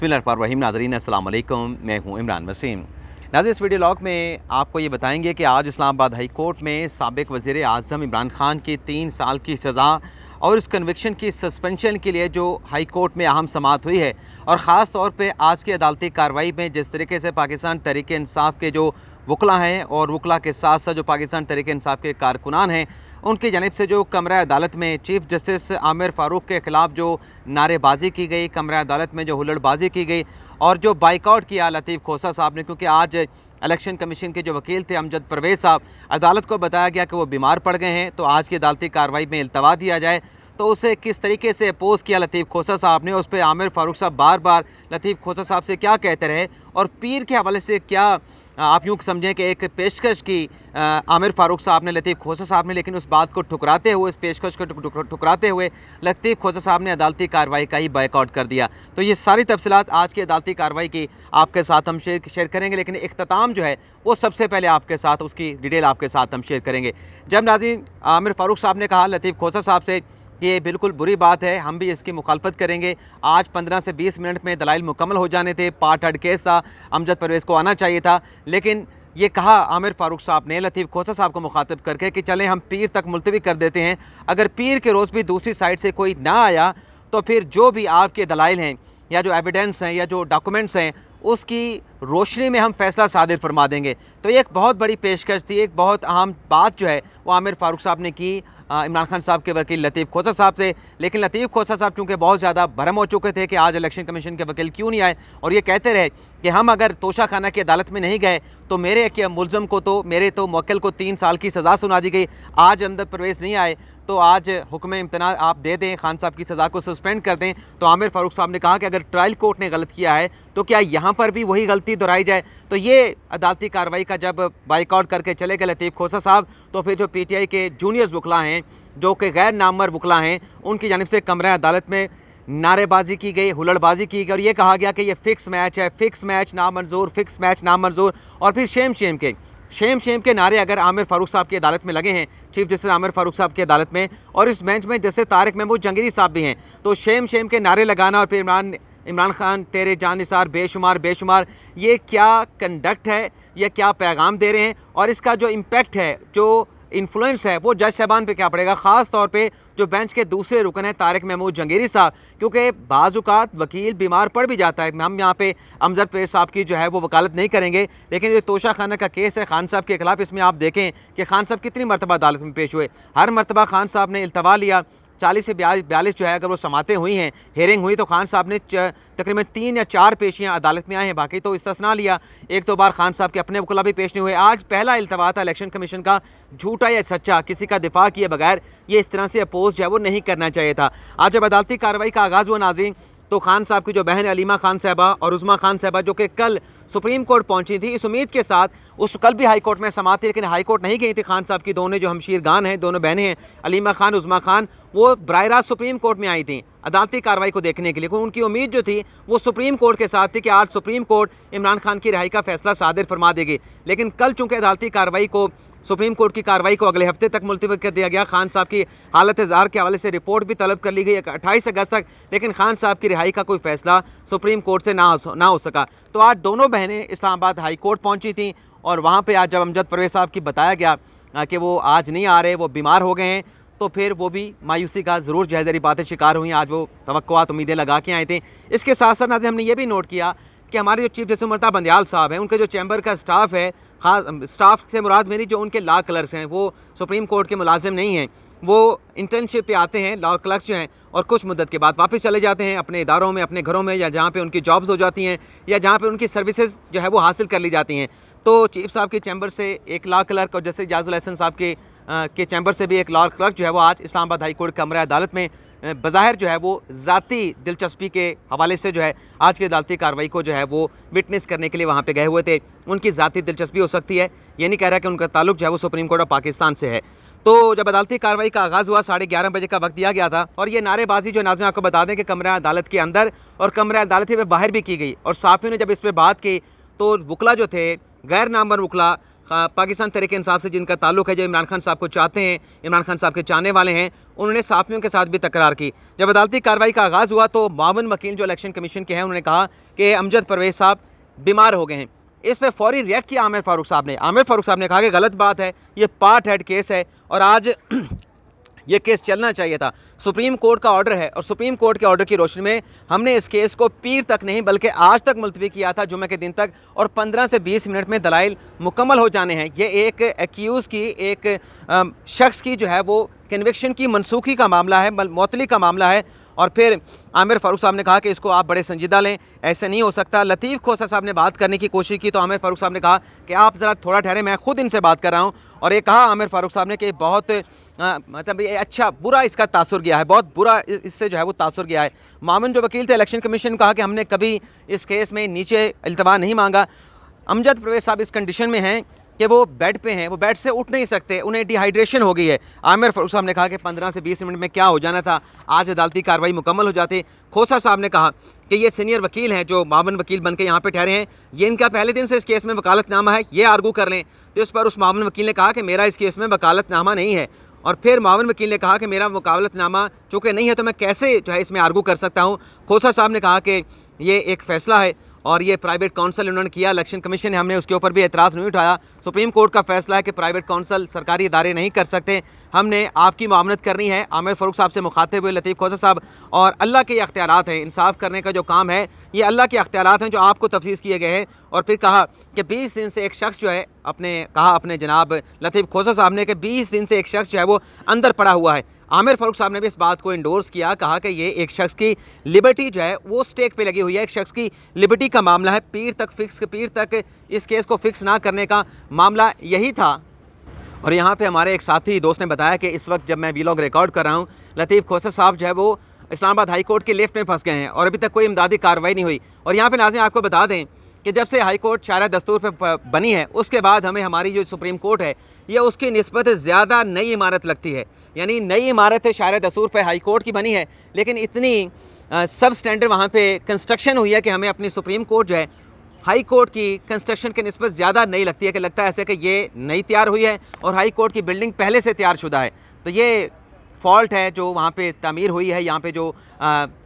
बिस्मिल्लाहिर्रहमानिर्रहीम। नाज़रीन अस्सलाम वालेकुम, मैं हूँ इमरान वसीम। नाज़रीन, इस वीडियो लॉग में आपको ये बताएंगे कि आज इस्लामाबाद हाई कोर्ट में साबिक़ वज़ीर आज़म इमरान खान की 3 साल की सज़ा और उस कन्विक्शन की सस्पेंशन के लिए जो हाई कोर्ट में अहम समाअत हुई है, और ख़ास तौर पे आज की अदालती कार्रवाई में जिस तरीके से पाकिस्तान तहरीक इंसाफ़ के जो वकला हैं और वकला के साथ साथ जो पाकिस्तान तहरीक इंसाफ़ के कारकुनान हैं, उनकी जानिब से जो कमरा अदालत में चीफ़ जस्टिस आमिर फ़ारूक के ख़िलाफ़ जो नारेबाजी की गई, कमरा अदालत में जो हुल्लड़बाजी की गई और जो बाइकआउट किया लतीफ़ खोसा साहब ने, क्योंकि आज इलेक्शन कमीशन के जो वकील थे अमजद परवेज़ साहब, अदालत को बताया गया कि वो बीमार पड़ गए हैं, तो आज की अदालती कार्रवाई में इल्तवा दिया जाए। तो उसे किस तरीके से अपोज़ किया लतीफ़ खोसा साहब ने, उस पर आमिर फ़ारूक साहब बार बार लतीफ़ खोसा साहब से क्या कहते रहे और पीर के हवाले से क्या आप यूँ समझें कि एक पेशकश की आमिर फ़ारूक साहब ने, लतीफ़ खोसा साहब ने, लेकिन उस बात को ठुकराते हुए, इस पेशकश को ठुकराते हुए लतीफ़ खोसा साहब ने अदालती कार्रवाई का ही बाइकआउट कर दिया। तो ये सारी तफसीलात आज की अदालती कार्रवाई की आपके साथ हम शेयर करेंगे, लेकिन इख्तिताम जो है वो सबसे पहले आपके साथ उसकी डिटेल आपके साथ हम शेयर करेंगे। जब नाज़रीन आमिर फ़ारूक साहब ने कहा लतीफ़ खोसा साहब से ये बिल्कुल बुरी बात है, हम भी इसकी मुखालफत करेंगे, आज 15 से 20 मिनट में दलाइल मुकम्मल हो जाने थे, पार्ट हर्ड केस था, अमजद परवेज़ को आना चाहिए था, लेकिन ये कहा आमिर फ़ारूक साहब ने लतीफ़ खोसा साहब को मुखातिब करके कि चलें हम पीर तक मुलतवी कर देते हैं, अगर पीर के रोज़ भी दूसरी साइड से कोई ना आया तो फिर जो भी आपके दलाइल हैं या जो एविडेंस हैं या जो डॉक्यूमेंट्स हैं उसकी रोशनी में हम फ़ैसला सादिर फरमा देंगे। तो ये एक बहुत बड़ी पेशकश थी, एक बहुत अहम बात जो है वो आमिर फ़ारूक साहब ने की इमरान खान साहब के वकील लतीफ़ खोसा साहब से। लेकिन लतीफ़ खोसा साहब चूँकि बहुत ज़्यादा भरम हो चुके थे कि आज इलेक्शन कमीशन के वकील क्यों नहीं आए, और ये कहते रहे कि हम अगर तोशा खाना की अदालत में नहीं गए तो मेरे के मुलज़म को तो मेरे तो मुवक्किल को 3 साल की सज़ा सुना दी गई, आज अमजद परवेज़ नहीं आए तो आज हुक्म इम्तना आप दे दें, खान साहब की सज़ा को सस्पेंड कर दें। तो आमिर फ़ारूक साहब ने कहा कि अगर ट्रायल कोर्ट ने गलत किया है तो क्या यहाँ पर भी वही गलती दोहराई जाए। तो ये अदालती कार्रवाई का जब बाइकआउट करके चले गए लतीफ़ खोसा साहब, तो फिर जो PTI के जूनियर्स वकला हैं जो कि गैर नामवर वकला हैं, उनकी जानिब से कमरा अदालत में नारेबाजी की गई, हुल्लड़बाजी की गई और ये कहा गया कि ये फ़िक्स मैच है, फ़िक्स मैच नामंजूर, फ़िक्स मैच नामंजूर। और फिर शेम के नारे अगर आमिर फ़ारूक साहब की अदालत में लगे हैं, चीफ जस्टिस आमिर फ़ारूक साहब की अदालत में, और इस बेंच में जैसे तारिक महमूद जंगीरी साहब भी हैं, तो शेम के नारे लगाना और फिर इमरान खान तेरे जानिसार बेशुमार, ये क्या कंडक्ट है, ये क्या पैगाम दे रहे हैं और इसका जो इम्पेक्ट है, जो इन्फ्लुएंस है वो जज साहबान पे क्या पड़ेगा, ख़ास तौर पे जो बेंच के दूसरे रुकन हैं तारिक महमूद जंगीरी साहब, क्योंकि बाज़-औक़ात वकील बीमार पड़ भी जाता है। हम यहाँ पे अमजद परवेज़ साहब की जो है वो वकालत नहीं करेंगे, लेकिन ये तोशा खाना का केस है खान साहब के ख़िलाफ़, इसमें आप देखें कि खान साहब कितनी मरतबा अदालत में पेश हुए, हर मरतबा खान साहब ने इल्तवा लिया, 40 से 42 जो है अगर वो समातें हुई हैं, हेयरिंग हुई, तो खान साहब ने तकरीबन 3 या 4 पेशियाँ अदालत में आए हैं, बाकी तो इस्तिस्ना लिया, एक दो बार खान साहब के अपने वकला भी पेश नहीं हुए। आज पहला इल्तवा था इलेक्शन कमीशन का, झूठा या सच्चा, किसी का दिफा किए बगैर ये इस तरह से अपोज जो है वो नहीं करना चाहिए था। आज जब अदालती कार्रवाई का आगाज़ हुआ नाज़रीन, तो खान साहब की जो बहन अलीमा खान साहबा और उज़मा खान साहबा जो कि कल सुप्रीम कोर्ट पहुंची थी इस उम्मीद के साथ, उस कल भी हाई कोर्ट में समाअत थी लेकिन हाई कोर्ट नहीं गई थी, खान साहब की दोनों जो हमशीरगान हैं, दोनों बहनें हैं अलीमा खान उज़मा खान, वो बराह रास्त सुप्रीम कोर्ट में आई थी अदालती कार्रवाई को देखने के लिए। उनकी उम्मीद जो थी वो सुप्रीम कोर्ट के साथ थी कि आज सुप्रीम कोर्ट इमरान खान की रिहाई का फैसला सादिर फरमा देगी, लेकिन कल चूँकि अदालती कार्रवाई को, सुप्रीम कोर्ट की कार्रवाई को अगले हफ्ते तक मुलतवी कर दिया गया, खान साहब की हालत ज़ार के हवाले से रिपोर्ट भी तलब कर ली गई 28 अगस्त तक, लेकिन खान साहब की रिहाई का कोई फैसला सुप्रीम कोर्ट से ना हो सका। तो आज दोनों बहनें इस्लामाबाद हाई कोर्ट पहुंची थीं और वहाँ पे आज जब अमजद परवेज़ साहब की बताया गया कि वो आज नहीं आ रहे, वो बीमार हो गए हैं, तो फिर वो भी मायूसी का ज़रूर जहरी बातें शिकार हुई। आज वो तवक्कुआत उम्मीदें लगा के आए थे। इसके साथ साथ नाज़रीन हमने ये भी नोट किया कि हमारे जो चीफ जस्टिस उमरता बंदयाल साहब हैं, उनके जो चैम्बर का स्टाफ है, ख़ास स्टाफ से मुराद मेरी जो उनके लॉ क्लर्क्स हैं, वो सुप्रीम कोर्ट के मुलाजिम नहीं हैं, वो इंटर्नशिप पे आते हैं, लॉ क्लर्क्स जो हैं, और कुछ मुद्दत के बाद वापस चले जाते हैं अपने इदारों में, अपने घरों में, या जहाँ पे उनकी जॉब्स हो जाती हैं या जहाँ पे उनकी सर्विसेज जो है वो हासिल कर ली जाती हैं। तो चीफ साहब के चैम्बर से एक लॉ क्लर्क और जैसे इजाज़ुल हसन साहब के चैम्बर से भी एक लॉ क्लर्क जो है वो आज इस्लामाबाद हाई कोर्ट कमरा अदालत में बज़ाहिर जो है वो ज़ाती दिलचस्पी के हवाले से जो है आज की अदालती कार्रवाई को जो है वो विटनेस करने के लिए वहाँ पे गए हुए थे। उनकी ज़ाती दिलचस्पी हो सकती है, ये नहीं कह रहा कि उनका ताल्लुक जो है वो सुप्रीम कोर्ट ऑफ पाकिस्तान से है। तो जब अदालती कार्रवाई का आगाज़ हुआ 11:30 बजे का वक्त दिया गया था, और ये नारेबाजी जो नाज़रीन आपको बता दें कि कमरा अदालत के अंदर और कमरा अदालत के बाहर भी की गई, और साफ़ियों ने जब इस पर बात की तो वकला जो थे, गैर नामवर वकला, पाकिस्तान तहरीक इंसाफ से जिनका ताल्लुक़ है, जो इमरान खान साहब को चाहते हैं, इमरान खान साहब के चाहने वाले हैं, उन्होंने साफ़ियों के साथ भी तकरार की। जब अदालती कार्रवाई का आगाज़ हुआ तो मावन वकील जो इलेक्शन कमीशन के हैं, उन्होंने कहा कि अमजद परवेज़ साहब बीमार हो गए हैं। इस पर फौरी रिएक्ट किया आमिर फ़ारूक साहब ने। आमिर फ़ारूक साहब ने कहा कि गलत बात है, ये पार्ट हेड केस है और आज ये केस चलना चाहिए था। सुप्रीम कोर्ट का ऑर्डर है और सुप्रीम कोर्ट के ऑर्डर की रोशनी में हमने इस केस को पीर तक नहीं बल्कि आज तक मुलतवी किया था, जुम्मे के दिन तक, और 15 से 20 मिनट में दलाइल मुकम्मल हो जाने हैं। ये एक एक्यूज़ की, एक शख्स की जो है वो कन्विक्शन की मनसूखी का मामला है, मौतली का मामला है। और फिर आमिर फ़ारूक साहब ने कहा कि इसको आप बड़े संजीदा लें, ऐसे नहीं हो सकता। लतीफ़ खोसा साहब ने बात करने की कोशिश की तो आमिर फ़ारूक साहब ने कहा कि आप ज़रा थोड़ा ठहरे, मैं खुद इनसे बात कर रहा हूँ। और ये कहा आमिर फ़ारूक साहब ने कि बहुत मतलब ये अच्छा बुरा इसका तासुर गया है, बहुत बुरा इससे जो है वो तासुर गया है। मामून जो वकील थे इलेक्शन कमीशन, कहा कि हमने कभी इस केस में नीचे इल्तवा नहीं मांगा। अमजद परवेज़ साहब इस कंडीशन में हैं कि वो बेड पे हैं, वो बेड से उठ नहीं सकते, उन्हें डिहाइड्रेशन हो गई है। आमिर फ़ारूक साहब ने कहा कि 15 से 20 मिनट में क्या हो जाना था, आज अदालती कार्रवाई मुकम्मल हो जाती। खोसा साहब ने कहा कि ये सीनियर वकील हैं जो मावन वकील बन के यहाँ पे ठहरे हैं, ये इनका पहले दिन से इस केस में वकालतनामा है, ये आर्गू कर लें। तो इस पर उस मावन वकील ने कहा कि मेरा इस केस में वकालतनामा नहीं है। और फिर मावन वकील ने कहा कि मेरा वकालतनामा चूँकि नहीं है तो मैं कैसे जो है इसमें आर्गू कर सकता हूँ। खोसा साहब ने कहा कि ये एक फ़ैसला है और ये प्राइवेट काउंसिल उन्होंने किया, इलेक्शन कमीशन ने, हमने उसके ऊपर भी एतराज़ नहीं उठाया। सुप्रीम कोर्ट का फैसला है कि प्राइवेट काउंसिल सरकारी इदारे नहीं कर सकते, हमने आपकी मामलत करनी है। आमिर फ़ारूक साहब से मुखातिब हुए लतीफ़ खोसा साहब, और अल्लाह के अख्तियारात हैं, इंसाफ करने का जो काम है ये अल्लाह के अख्तियारात हैं जो आपको तफसीस किए गए हैं। और फिर कहा कि 20 दिन से एक शख्स जो है अपने जनाब लतीफ़ खोसा साहब ने कि 20 दिन से एक शख्स जो है वो अंदर पड़ा हुआ है। आमिर फ़ारूक साहब ने भी इस बात को इंडोर्स किया, कहा कि ये एक शख्स की लिबर्टी जो है वो स्टेक पे लगी हुई है, एक शख्स की लिबर्टी का मामला है। पीर तक इस केस को फिक्स ना करने का मामला यही था। और यहाँ पे हमारे एक साथी दोस्त ने बताया कि इस वक्त जब मैं वीलॉग रिकॉर्ड कर रहा हूँ, लतीफ़ खोसा साहब जो है वो इस्लामाबाद हाई कोर्ट के लिफ्ट में फंस गए हैं और अभी तक कोई इमदादी कार्रवाई नहीं हुई। और यहाँ पे नाज़रीन आपको बता दें कि जब से हाई कोर्ट शारा दस्तूर पे बनी है उसके बाद हमें हमारी जो सुप्रीम कोर्ट है ये उसकी निस्बत ज़्यादा नई इमारत लगती है। यानी नई इमारत है, शारा दस्तूर पे हाई कोर्ट की बनी है, लेकिन इतनी सब स्टैंडर्ड वहाँ पे कंस्ट्रक्शन हुई है कि हमें अपनी सुप्रीम कोर्ट जो है हाई कोर्ट की कंस्ट्रक्शन के निस्बत ज़्यादा नई लगती है, कि लगता है ऐसे कि ये नई तैयार हुई है और हाई कोर्ट की बिल्डिंग पहले से तैयार शुदा है। तो ये फॉल्ट है जो वहाँ पे तामीर हुई है, यहाँ पे जो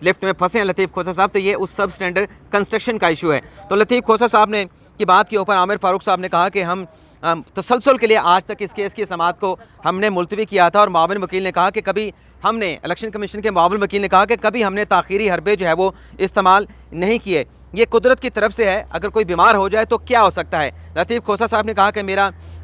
लिफ्ट में फंसे हैं लतीफ़ खोसा साहब, तो ये उस सब स्टैंडर्ड कंस्ट्रक्शन का इशू है। तो लतीफ़ खोसा साहब ने की बात के ऊपर आमिर फ़ारूक साहब ने कहा कि हम तसलसल के लिए आज तक इस केस की समाअत को हमने मुलतवी किया था। और मावन वकील ने कहा कि कभी हमने, इलेक्शन कमीशन के मावन वकील ने कहा कि कभी हमने ताख़ीरी हरबे जो है वो इस्तेमाल नहीं किए, ये कुदरत की तरफ से है, अगर कोई बीमार हो जाए तो क्या हो सकता है। लतीफ़ खोसा साहब ने कहा कि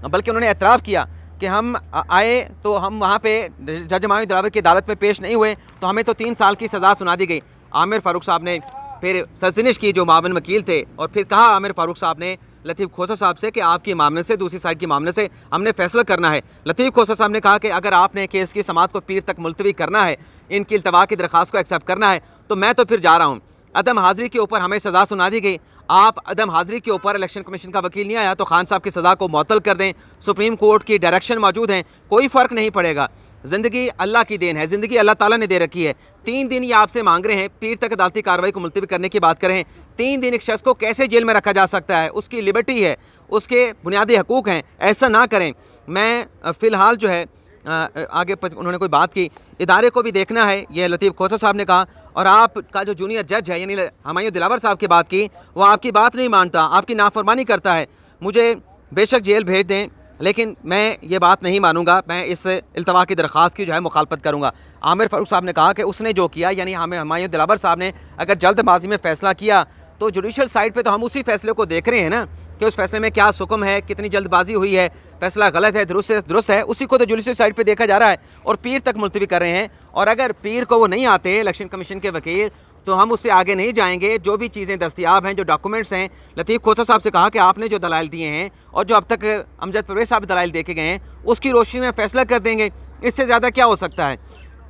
बल्कि उन्होंने एतराफ़ किया कि हम आए तो हम वहाँ पे जज मावी दिलावर की अदालत में पेश नहीं हुए तो हमें तो 3 साल की सज़ा सुना दी गई। आमिर फ़ारूक साहब ने फिर सरजनिश की जो मावन वकील थे, और फिर कहा आमिर फ़ारूक साहब ने लतीफ़ खोसा साहब से कि आपकी मामले से, दूसरी साइड की मामले से हमने फ़ैसला करना है। लतीफ़ खोसा साहब ने कहा कि अगर आपने केस की समाअत को पीर तक मुलतवी करना है, इनकी इल्तवा की दरख्वास्त को एक्सेप्ट करना है, तो मैं तो फिर जा रहा हूँ। अदम हाज़िरी के ऊपर हमें सज़ा सुना दी गई, आप अदम हाज़िरी के ऊपर इलेक्शन कमीशन का वकील नहीं आया तो खान साहब की सज़ा को मुअत्तल कर दें। सुप्रीम कोर्ट की डायरेक्शन मौजूद हैं, कोई फ़र्क नहीं पड़ेगा। ज़िंदगी अल्लाह की देन है, ज़िंदगी अल्लाह ताला ने दे रखी है। 3 दिन ये आपसे मांग रहे हैं, पीर तक अदालती कार्रवाई को मुलतवी करने की बात करें। 3 दिन एक शख्स को कैसे जेल में रखा जा सकता है? उसकी लिबर्टी है, उसके बुनियादी हकूक़ हैं, ऐसा ना करें। मैं फ़िलहाल जो है आगे उन्होंने कोई बात की, इदारे को भी देखना है, ये लतीफ़ खोसा साहब ने कहा। और आपका जो जूनियर जज है यानी हुमायूं दिलावर साहब की बात की, वो आपकी बात नहीं मानता, आपकी नाफरमानी करता है। मुझे बेशक जेल भेज दें लेकिन मैं ये बात नहीं मानूंगा, मैं इस इल्तवा की दरख्वास्त की जो है मुखालफत करूँगा। आमिर फ़ारूक साहब ने कहा कि उसने जो किया, यानी हमें हुमायूं दिलावर साहब ने अगर जल्दबाजी में फ़ैसला किया तो जुडिशल साइड पे तो हम उसी फैसले को देख रहे हैं ना कि उस फैसले में क्या हुक्म है, कितनी जल्दबाजी हुई है, फैसला गलत है, दुरुस्त है, उसी को तो जुडिशल साइड पे देखा जा रहा है और पीर तक मुलतवी कर रहे हैं। और अगर पीर को वो नहीं आते इलेक्शन कमीशन के वकील, तो हम उससे आगे नहीं जाएंगे। जो भी चीज़ें दस्तियाब हैं, जो डॉक्यूमेंट्स हैं, लतीफ़ खोसा साहब से कहा कि आपने जो दलाइल दिए हैं और जो अब तक अमजद परवेज़ साहब दलाइल दे के गए हैं उसकी रोशनी में फ़ैसला कर देंगे, इससे ज़्यादा क्या हो सकता है।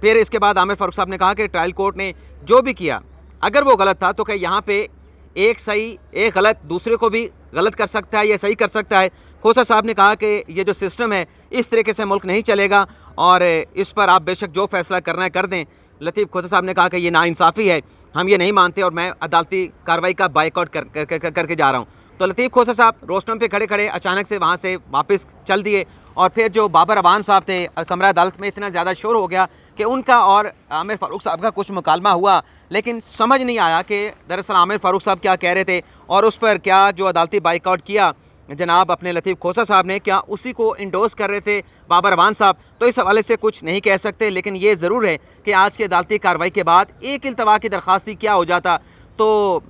फिर इसके बाद आमिर फ़ारूक साहब ने कहा कि ट्रायल कोर्ट ने जो भी किया अगर वो गलत था तो क्या यहाँ पे एक सही एक गलत दूसरे को भी गलत कर सकता है या सही कर सकता है। खोसा साहब ने कहा कि ये जो सिस्टम है इस तरीके से मुल्क नहीं चलेगा और इस पर आप बेशक जो फैसला करना है कर दें। लतीफ़ खोसा साहब ने कहा कि ये नाइंसाफ़ी है, हम ये नहीं मानते और मैं अदालती कार्रवाई का बाइकआउट करके जा रहा हूँ। तो लतीफ़ खोसा साहब रोस्टम पे खड़े खड़े अचानक से वहाँ से वापस चल दिए और फिर जो बाबर अबान साहब थे कमरा अदालत में इतना ज़्यादा शोर हो गया कि उनका और आमिर फ़ारूक साहब का कुछ मुकालमा हुआ, लेकिन समझ नहीं आया कि दरअसल आमिर फ़ारूक साहब क्या कह रहे थे और उस पर क्या जो अदालती बाइकआउट किया जनाब अपने लतीफ़ खोसा साहब ने, क्या उसी को इंडोर्स कर रहे थे बाबर अबान साहब। तो इस हवाले से कुछ नहीं कह सकते, लेकिन ये ज़रूर है कि आज की अदालती कार्रवाई के बाद एक इल्तवा की दरख्वास्ती क्या हो जाता, तो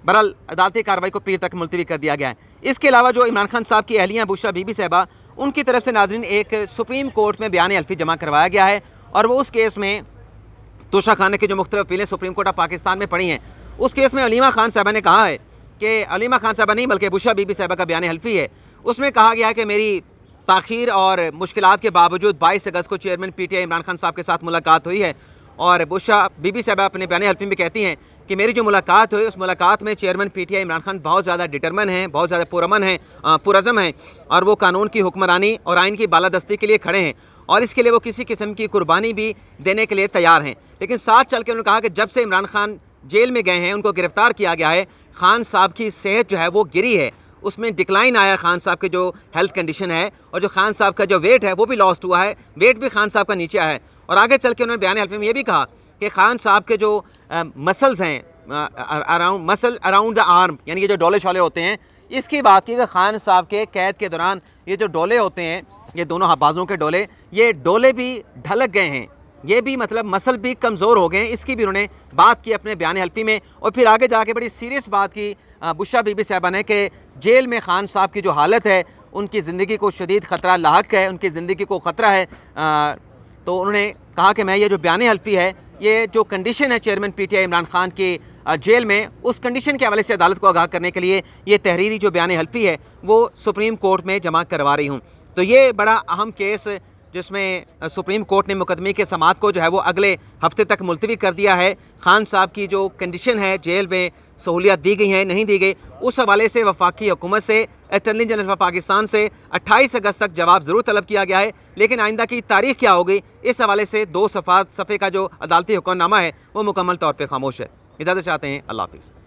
बहरहाल अदालती कार्रवाई को पीर तक मुलतवी कर दिया गया है। इसके अलावा जो इमरान खान साहब की अहलिया बुशरा बीबी साहबा, उनकी तरफ से नाज़रीन एक सुप्रीम कोर्ट में बयान हल्फी जमा करवाया गया है और वो उस केस में तोशा खाने की जो मुख्तलिफ अपीलें सुप्रीम कोर्ट ऑफ पाकिस्तान में पड़ी हैं, उस केस में अलीमा खान साहबा ने कहा है कि अलीमा खान साहबा नहीं बल्कि बुशरा बीबी साहबा का बयान हल्फी है, उसमें कहा गया है कि मेरी ताख़ीर और मुश्किलात के बावजूद 22 अगस्त को चेयरमैन PTI इमरान खान साहब के साथ मुलाकात हुई है। और बुशरा बीबी साहबा अपने बयान हल्फी में कहती हैं कि मेरी जो मुलाकात हुई उस मुलाकात में चेयरमैन PTI इमरान खान बहुत ज़्यादा डिटरमन हैं, बहुत ज़्यादा पुरअमन हैं, पुरज़म हैं और वो कानून की हुक्मरानी और आइन की बालादस्ती के लिए खड़े हैं और इसके लिए वो किसी किस्म की कुर्बानी भी देने के लिए तैयार हैं। लेकिन साथ चल के उन्होंने कहा कि जब से इमरान खान जेल में गए हैं, उनको गिरफ़्तार किया गया है, खान साहब की सेहत जो है वो गिरी है, उसमें डिक्लाइन आया खान साहब के जो हेल्थ कंडीशन है और जो खान साहब का जो वेट है वो भी लॉस्ट हुआ है, वेट भी खान साहब का नीचे आया है। और आगे चल के उन्होंने बयान हल्फी में ये भी कहा कि खान साहब के जो मसल्स हैं अराउंड द आर्म, यानी ये जो डोले शोले होते हैं, इसकी बात की कि खान साहब के कैद के दौरान ये जो डोले होते हैं, ये दोनों बाजों के डोले, ये डोले भी ढलक गए हैं, ये भी मतलब मसल भी कमज़ोर हो गए हैं, इसकी भी उन्होंने बात की अपने बयान हल्फी में। और फिर आगे जाके बड़ी सीरियस बात की बुशरा बीबी साहबा ने कि जेल में खान साहब की जो हालत है, उनकी ज़िंदगी को शदीद ख़तरा लाहक है, उनकी ज़िंदगी को ख़तरा है। तो उन्होंने कहा कि मैं ये जो बयान हल्फी है, ये जो कंडीशन है चेयरमैन PTI इमरान खान की जेल में, उस कंडीशन के हवाले से अदालत को आगाह करने के लिए ये तहरीरी जो बयान हल्फी है वो सुप्रीम कोर्ट में जमा करवा रही हूँ। तो ये बड़ा अहम केस जिसमें सुप्रीम कोर्ट ने मुकदमे के समाअत को जो है वो अगले हफ्ते तक मुलतवी कर दिया है। खान साहब की जो कंडीशन है, जेल में सहूलियत दी गई है नहीं दी गई, उस हवाले से वफाकी हुकूमत से अटॉर्नी जनरल ऑफ पाकिस्तान से 28 अगस्त तक जवाब ज़रूर तलब किया गया है, लेकिन आइंदा की तारीख क्या होगी इस हवाले से 2 सफ़े का जो अदालती हुक्मनामा है वो मुकम्मल तौर पर खामोश है। इजाज़त चाहते हैं, अल्लाह हाफ़िज़।